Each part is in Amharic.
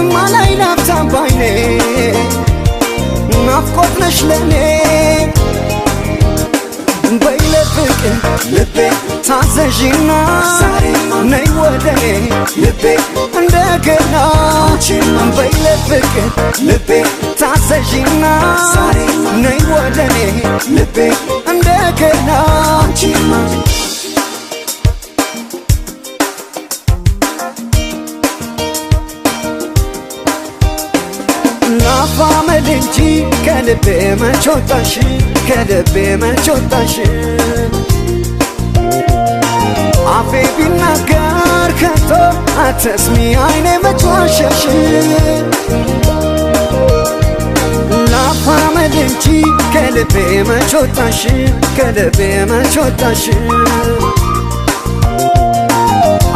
ማላይ ላፍታም ባይኔ ናፍቆት ነሽ ለኔ በይለፍቅር ልቤ ታዘዥና ነይ ወደኔ ልቤ እንደገና በይለፍቅር ልቤ ታዘዥና ነይ ወደኔ ልቤ እንደገና ናፋመድ እንጂ ከልቤ መች ወጣሽ ከልቤ መች ወጣሽ አፌ ቢናገር ከቶ አትስሚ አይኔ መች ዋሸሽ ናፋመድ እንጂ ከልቤ መች ወጣሽ ከልቤ መች ወጣሽ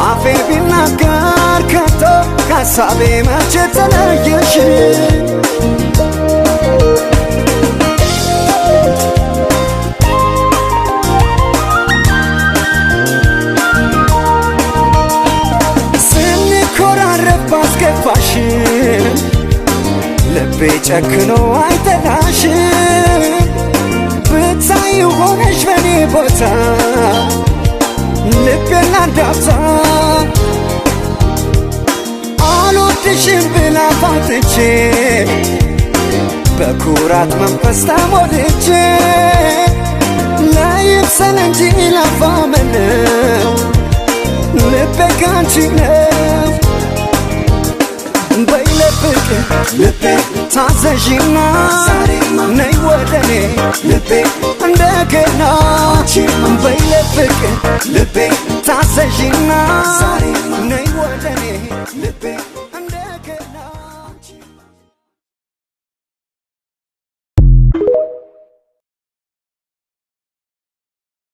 አፌ ቢናገር ከቶ ከሀሳቤ መች ተለየሽ ስንኮራረፍ ባስከፋሽ ልቤ ጨክኖ አይጠላሽ ብታይ ሆነሽ በኔ ቦታ ልቤን ላንዳፍታ አልወድሽም ብላ ፋትቼ በኩራት መንፈስ ተሞልቼ ለይምሰል እንጂ ላፋመነው ልቤ ካንቺ ነው በይለፍቅር ልቤ ታዘዥና ነይ ወደኔ ልቤ እንደገና በይለፍቅር ልቤ ታዘዥና ነይ ወደኔ ልቤ